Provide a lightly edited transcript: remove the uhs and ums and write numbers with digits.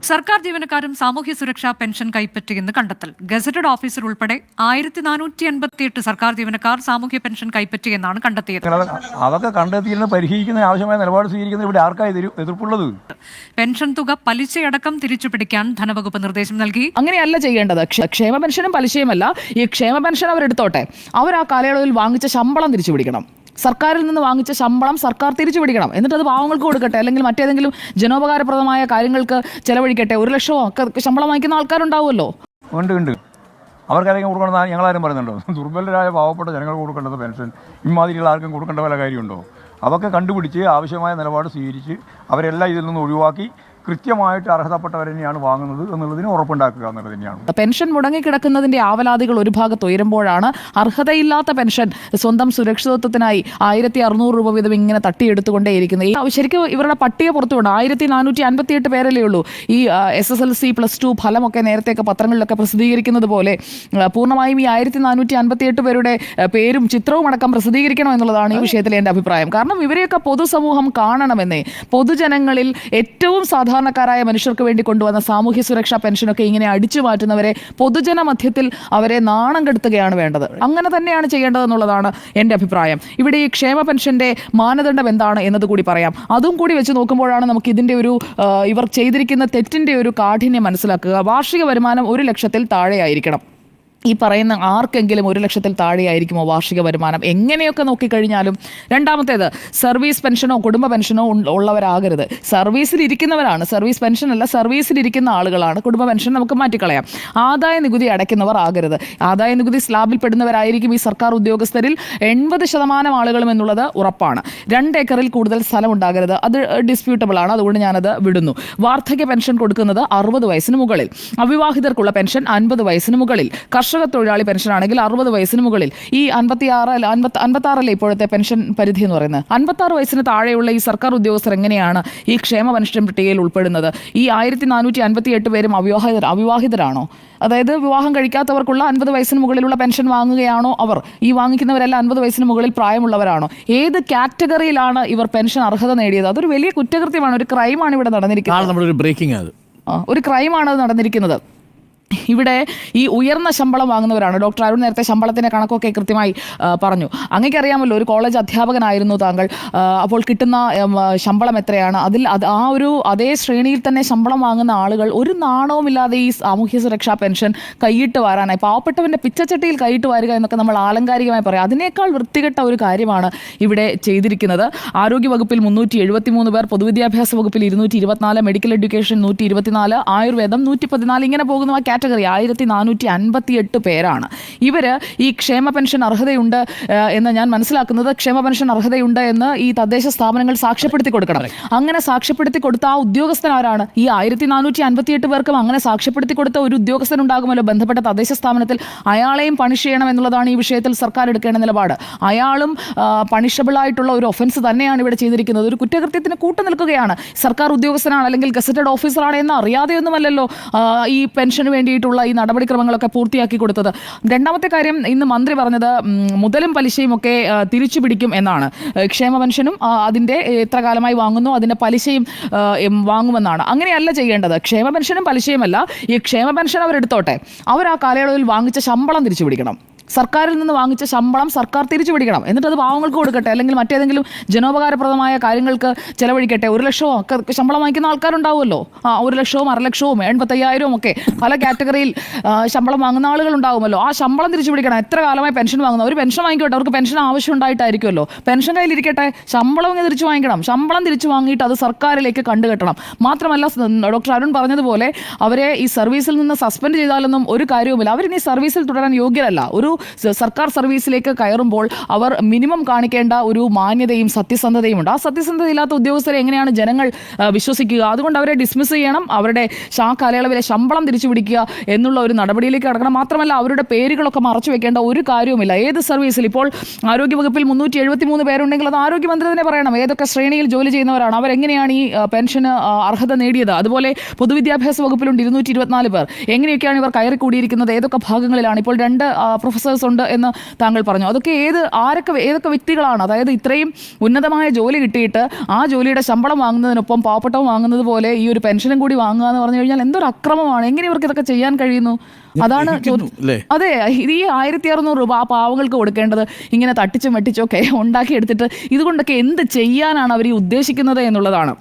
സർക്കാർ ജീവനക്കാരും സാമൂഹ്യ സുരക്ഷാ പെൻഷൻ കൈപ്പറ്റിയെന്ന് കണ്ടെത്തൽ. ഗസറ്റഡ് ഓഫീസർ ഉൾപ്പെടെ 1488 സർക്കാർ ജീവനക്കാർ സാമൂഹ്യ പെൻഷൻ കൈപ്പറ്റിയെന്നാണ് കണ്ടെത്തിയത്. അതൊക്കെ കണ്ടെത്തിയെന്ന് പരിഹരിക്കുന്ന ആവശ്യമായ നിലപാട് സ്വീകരിക്കുന്നത് ഇവിടെ ആർക്കായി എതിർപ്പുള്ളത്? പെൻഷൻ തുക പലിശയടക്കം തിരിച്ചുപിടിക്കാൻ ധനവകുപ്പ് നിർദ്ദേശം നൽകി. അങ്ങനെയല്ല ചെയ്യേണ്ടത്. ക്ഷേമ പെൻഷനും പലിശയുമല്ല. ഈ ക്ഷേമ പെൻഷൻ അവരെടുത്തോട്ടെ, അവർ ആ കാലയളവിൽ വാങ്ങിച്ച ശമ്പളം തിരിച്ചു പിടിക്കണം. സർക്കാരിൽ നിന്ന് വാങ്ങിച്ച ശമ്പളം സർക്കാർ തിരിച്ചു പിടിക്കണം. എന്നിട്ട് അത് പാവങ്ങൾക്ക് കൊടുക്കട്ടെ, അല്ലെങ്കിൽ മറ്റേതെങ്കിലും ജനോപകാരപ്രദമായ കാര്യങ്ങൾക്ക് ചെലവഴിക്കട്ടെ. 1 ലക്ഷമോ ഒക്കെ ശമ്പളം വാങ്ങിക്കുന്ന ആൾക്കാരുണ്ടാവുമല്ലോ. ഉണ്ട്. അവർക്കാരെങ്കിലും കൊടുക്കണം ഞങ്ങളാരും പറയുന്നുണ്ടോ? ദുർബലരായ പാവപ്പെട്ട ജനങ്ങൾക്ക് കൊടുക്കേണ്ടത് പെൻഷൻ ഇമാതിരിയുള്ള ആർക്കും കൊടുക്കേണ്ട വല്ല കാര്യമുണ്ടോ? അതൊക്കെ കണ്ടുപിടിച്ച് ആവശ്യമായ നിലപാട് സ്വീകരിച്ച് അവരെല്ലാം ഇതിൽ നിന്ന് ഒഴിവാക്കി കൃത്യമായിട്ട് അർഹതപ്പെട്ടവർ തന്നെയാണ് വാങ്ങുന്നത് എന്നുള്ളതിന് ഉറപ്പുണ്ടാക്കുക എന്നുള്ളത് തന്നെയാണ്. പെൻഷൻ മുടങ്ങിക്കിടക്കുന്നതിന്റെ ആവലാതികൾ ഒരു ഭാഗത്ത് ഉയരുമ്പോഴാണ് അർഹതയില്ലാത്ത പെൻഷൻ സ്വന്തം സുരക്ഷിതത്വത്തിനായി 1600 രൂപ വീതം ഇങ്ങനെ തട്ടിയെടുത്തുകൊണ്ടേയിരിക്കുന്നത്. ശരിക്കും ഇവരുടെ പട്ടിക പുറത്തുകൊണ്ട് 1458 പേരല്ലേ ഉള്ളൂ. ഈ SSLC +2 ഫലമൊക്കെ നേരത്തെയൊക്കെ പത്രങ്ങളിലൊക്കെ പ്രസിദ്ധീകരിക്കുന്നത് പോലെ പൂർണ്ണമായും ഈ 1458 പേരുടെ പേരും ചിത്രവും അടക്കം പ്രസിദ്ധീകരിക്കണം എന്നുള്ളതാണ് ഈ വിഷയത്തിൽ എൻ്റെ അഭിപ്രായം. കാരണം ഇവരെയൊക്കെ പൊതുസമൂഹം കാണണമെന്നേ. പൊതുജനങ്ങളിൽ ഏറ്റവും സാധാരണക്കാരായ മനുഷ്യർക്ക് വേണ്ടി കൊണ്ടുവന്ന സാമൂഹ്യ സുരക്ഷാ പെൻഷനൊക്കെ ഇങ്ങനെ അടിച്ചു മാറ്റുന്നവരെ പൊതുജന മധ്യത്തിൽ അവരെ നാണം കെടുത്തുകയാണ് വേണ്ടത്. അങ്ങനെ തന്നെയാണ് ചെയ്യേണ്ടതെന്നുള്ളതാണ് എൻ്റെ അഭിപ്രായം. ഇവിടെ ഈ ക്ഷേമ പെൻഷന്റെ മാനദണ്ഡം എന്താണ് എന്നത് കൂടി പറയാം. അതും കൂടി വെച്ച് നോക്കുമ്പോഴാണ് നമുക്ക് ഇതിൻ്റെ ഒരു ഇവർ ചെയ്തിരിക്കുന്ന തെറ്റിൻ്റെ ഒരു കാഠിന്യം മനസ്സിലാക്കുക. വാർഷിക വരുമാനം 1 ലക്ഷത്തിൽ താഴെയായിരിക്കണം. ഈ പറയുന്ന ആർക്കെങ്കിലും 1 ലക്ഷത്തിൽ താഴെയായിരിക്കുമോ വാർഷിക വരുമാനം? എങ്ങനെയൊക്കെ നോക്കിക്കഴിഞ്ഞാലും. രണ്ടാമത്തേത്, സർവീസ് പെൻഷനോ കുടുംബ പെൻഷനോ ഉള്ളവരാകരുത്. സർവീസിലിരിക്കുന്നവരാണ്. സർവീസ് പെൻഷനല്ല, സർവീസിലിരിക്കുന്ന ആളുകളാണ്. കുടുംബ പെൻഷൻ നമുക്ക് മാറ്റിക്കളയാം. ആദായ നികുതി അടയ്ക്കുന്നവർ ആകരുത്. ആദായ നികുതി സ്ലാബിൽ പെടുന്നവരായിരിക്കും ഈ സർക്കാർ ഉദ്യോഗസ്ഥരിൽ 80% ആളുകളും എന്നുള്ളത് ഉറപ്പാണ്. 2 ഏക്കറിൽ കൂടുതൽ സ്ഥലം ഉണ്ടാകരുത്. അത് ഡിസ്പ്യൂട്ടബിൾ ആണ്, അതുകൊണ്ട് ഞാനത് വിടുന്നു. വാർദ്ധക്യ പെൻഷൻ കൊടുക്കുന്നത് 60 വയസ്സിന് മുകളിൽ. അവിവാഹിതർക്കുള്ള പെൻഷൻ 50 വയസ്സിന് മുകളിൽ. കർഷക തൊഴിലാളി പെൻഷൻ ആണെങ്കിൽ 60 വയസ്സിന് മുകളിൽ. ഈ 56 ഇപ്പോഴത്തെ പെൻഷൻ പരിധി എന്ന് പറയുന്നത്. 56 വയസ്സിന് താഴെയുള്ള ഈ സർക്കാർ ഉദ്യോഗസ്ഥർ എങ്ങനെയാണ് ഈ ക്ഷേമ പെൻഷൻ പട്ടികയിൽ ഉൾപ്പെടുന്നത്? ഈ 1458 പേരും അവിവാഹിതരാണോ? അതായത് വിവാഹം കഴിക്കാത്തവർക്കുള്ള 50 വയസ്സിന് മുകളിലുള്ള പെൻഷൻ വാങ്ങുകയാണോ അവർ? ഈ വാങ്ങിക്കുന്നവരെല്ലാം 50 വയസ്സിന് മുകളിൽ പ്രായമുള്ളവരാണോ? ഏത് കാറ്റഗറിയിലാണ് ഇവർ പെൻഷൻ അർഹത നേടിയത്? അതൊരു വലിയ കുറ്റകൃത്യമാണ്, ഒരു ക്രൈമാണ് ഇവിടെ നടന്നിരിക്കുന്നത്. ഒരു ക്രൈമാണ് അത് നടന്നിരിക്കുന്നത്. ഇവിടെ ഈ ഉയർന്ന ശമ്പളം വാങ്ങുന്നവരാണ്. ഡോക്ടർ അരുൺ നേരത്തെ ശമ്പളത്തിൻ്റെ കണക്കൊക്കെ കൃത്യമായി പറഞ്ഞു. അങ്ങേക്കറിയാമല്ലോ, ഒരു കോളേജ് അധ്യാപകനായിരുന്നു താങ്കൾ. അപ്പോൾ കിട്ടുന്ന ശമ്പളം എത്രയാണ്? അതേ ശ്രേണിയിൽ തന്നെ ശമ്പളം വാങ്ങുന്ന ആളുകൾ ഒരു നാണവുമില്ലാതെ ഈ സാമൂഹ്യ സുരക്ഷാ പെൻഷൻ കൈയിട്ട് വാരാനായി, പാവപ്പെട്ടവൻ്റെ പിച്ചച്ചട്ടിയിൽ കൈയിട്ട് വാരുക എന്നൊക്കെ നമ്മൾ ആലങ്കാരികമായി പറയാം. അതിനേക്കാൾ വൃത്തികെട്ട ഒരു കാര്യമാണ് ഇവിടെ ചെയ്തിരിക്കുന്നത്. ആരോഗ്യ വകുപ്പിൽ 373 പേർ, പൊതുവിദ്യാഭ്യാസ വകുപ്പിൽ 224, മെഡിക്കൽ എഡ്യൂക്കേഷൻ 124, ആയുർവേദം 114, ഇങ്ങനെ പോകുന്ന കാറ്റഗറി 1458 പേരാണ്. ഇവർ ഈ ക്ഷേമ പെൻഷൻ അർഹതയുണ്ട് എന്ന് ഞാൻ മനസ്സിലാക്കുന്നത്, ക്ഷേമ പെൻഷൻ അർഹതയുണ്ട് എന്ന് ഈ തദ്ദേശ സ്ഥാപനങ്ങൾ സാക്ഷ്യപ്പെടുത്തി കൊടുക്കണം. അങ്ങനെ സാക്ഷ്യപ്പെടുത്തി കൊടുത്ത ആ ഉദ്യോഗസ്ഥൻ ആരാണ്? ഈ 1458 പേർക്കും അങ്ങനെ സാക്ഷ്യപ്പെടുത്തി കൊടുത്ത ഒരു ഉദ്യോഗസ്ഥൻ ഉണ്ടാകുമല്ലോ ബന്ധപ്പെട്ട തദ്ദേശ സ്ഥാപനത്തിൽ. അയാളെയും പണിഷ് ചെയ്യണം എന്നുള്ളതാണ് ഈ വിഷയത്തിൽ സർക്കാർ എടുക്കേണ്ട നിലപാട്. അയാളും പണിഷബിൾ ആയിട്ടുള്ള ഒരു ഒഫൻസ് തന്നെയാണ് ഇവിടെ ചെയ്തിരിക്കുന്നത്. ഒരു കുറ്റകൃത്യത്തിന് കൂട്ടുനിൽക്കുകയാണ്. സർക്കാർ ഉദ്യോഗസ്ഥനാണ് അല്ലെങ്കിൽ ഗസറ്റഡ് ഓഫീസറാണ് എന്ന് അറിയാതെയൊന്നുമല്ലല്ലോ ഈ പെൻഷന് വേണ്ടിയിട്ടുള്ള ഈ നടപടിക്രമങ്ങളൊക്കെ പൂർത്തിയാക്കി കൊടുത്തത്. രണ്ടാമത്തെ കാര്യം, ഇന്ന് മന്ത്രി പറഞ്ഞത് മുതലും പലിശയും ഒക്കെ തിരിച്ചു പിടിക്കും എന്നാണ്. ക്ഷേമ പെൻഷനും അതിൻ്റെ എത്ര കാലമായി വാങ്ങുന്നു അതിൻ്റെ പലിശയും വാങ്ങുമെന്നാണ്. അങ്ങനെയല്ല ചെയ്യേണ്ടത്. ക്ഷേമ പെൻഷനും പലിശയുമല്ല. ഈ ക്ഷേമ പെൻഷൻ അവരെടുത്തോട്ടെ, അവർ ആ കാലയളവിൽ വാങ്ങിച്ച ശമ്പളം തിരിച്ചു പിടിക്കണം. സർക്കാരിൽ നിന്ന് വാങ്ങിച്ച ശമ്പളം സർക്കാർ തിരിച്ചു പിടിക്കണം. എന്നിട്ട് അത് പാവങ്ങൾക്ക് കൊടുക്കട്ടെ, അല്ലെങ്കിൽ മറ്റേതെങ്കിലും ജനോപകാരപ്രദമായ കാര്യങ്ങൾക്ക് ചെലവഴിക്കട്ടെ. 1 ലക്ഷമോ ഒക്കെ ശമ്പളം വാങ്ങിക്കുന്ന ആൾക്കാരുണ്ടാവുമല്ലോ. 1 ലക്ഷവും 1.5 ലക്ഷവും 85,000 ഒക്കെ പല കാറ്റഗറിയിൽ ശമ്പളം വാങ്ങുന്ന ആളുകൾ ഉണ്ടാവുമല്ലോ. ആ ശമ്പളം തിരിച്ചു പിടിക്കണം. എത്ര കാലമായി പെൻഷൻ വാങ്ങുന്നത്? ഒരു പെൻഷൻ വാങ്ങിക്കോട്ടെ, അവർക്ക് പെൻഷൻ ആവശ്യം ഉണ്ടായിട്ടായിരിക്കുമല്ലോ. പെൻഷൻ കയ്യിലിരിക്കട്ടെ, ശമ്പളം തിരിച്ചു വാങ്ങിക്കണം. ശമ്പളം തിരിച്ചു വാങ്ങിയിട്ട് അത് സർക്കാരിലേക്ക് കണ്ടുകെട്ടണം. മാത്രമല്ല, ഡോക്ടർ അരുൺ പറഞ്ഞതുപോലെ അവരെ ഈ സർവീസിൽ നിന്ന് സസ്പെൻഡ് ചെയ്താലൊന്നും ഒരു കാര്യവുമില്ല. അവരിനി സർവീസിൽ തുടരാൻ യോഗ്യരല്ല. ഒരു സർക്കാർ സർവീസിലേക്ക് കയറുമ്പോൾ അവർ മിനിമം കാണിക്കേണ്ട ഒരു മാന്യതയും സത്യസന്ധതയും ഉണ്ട്. ആ സത്യസന്ധത ഇല്ലാത്ത ഉദ്യോഗസ്ഥരെ എങ്ങനെയാണ് ജനങ്ങൾ വിശ്വസിക്കുക? അതുകൊണ്ട് അവരെ ഡിസ്മിസ് ചെയ്യണം. അവരുടെ ആ കാലയളവിലെ ശമ്പളം തിരിച്ചു പിടിക്കുക എന്നുള്ള ഒരു നടപടിയിലേക്ക് കടക്കണം. മാത്രമല്ല, അവരുടെ പേരുകളൊക്കെ മറച്ചു വെക്കേണ്ട ഒരു കാര്യവുമില്ല. ഏത് സർവീസിൽ ഇപ്പോൾ ആരോഗ്യവകുപ്പിൽ 373 പേരുണ്ടെങ്കിൽ അത് ആരോഗ്യമന്ത്രി തന്നെ പറയണം ഏതൊക്കെ ശ്രേണിയിൽ ജോലി ചെയ്യുന്നവരാണ്, അവരെങ്ങനെയാണ് ഈ പെൻഷന് അർഹത നേടിയത്. അതുപോലെ പൊതുവിദ്യാഭ്യാസ വകുപ്പിലുണ്ട് 224 പേർ. എങ്ങനെയൊക്കെയാണ് ഇവർ കയറി കൂടിയിരിക്കുന്നത്, ഏതൊക്കെ ഭാഗങ്ങളിലാണ്? ഇപ്പോൾ 2 പ്രൊഫസർ ഓഫീസേഴ്സ് ഉണ്ട് എന്ന് താങ്കൾ പറഞ്ഞു. അതൊക്കെ ഏതൊക്കെ വ്യക്തികളാണ്? അതായത് ഇത്രയും ഉന്നതമായ ജോലി കിട്ടിയിട്ട് ആ ജോലിയുടെ ശമ്പളം വാങ്ങുന്നതിനൊപ്പം പാവപ്പെട്ടവൻ വാങ്ങുന്നത് പോലെ ഈ ഒരു പെൻഷനും കൂടി വാങ്ങുക എന്ന് പറഞ്ഞു കഴിഞ്ഞാൽ എന്തൊരു അക്രമമാണ്. എങ്ങനെ ഇവർക്ക് ഇതൊക്കെ ചെയ്യാൻ കഴിയുന്നു? അതാണ് അതെ. ഈ 1600 രൂപ ആ പാവങ്ങൾക്ക് കൊടുക്കേണ്ടത് ഇങ്ങനെ തട്ടിച്ചും വെട്ടിച്ചും ഒക്കെ ഉണ്ടാക്കിയെടുത്തിട്ട് ഇതുകൊണ്ടൊക്കെ എന്ത് ചെയ്യാനാണ് അവർ ഉദ്ദേശിക്കുന്നത് എന്നുള്ളതാണ്.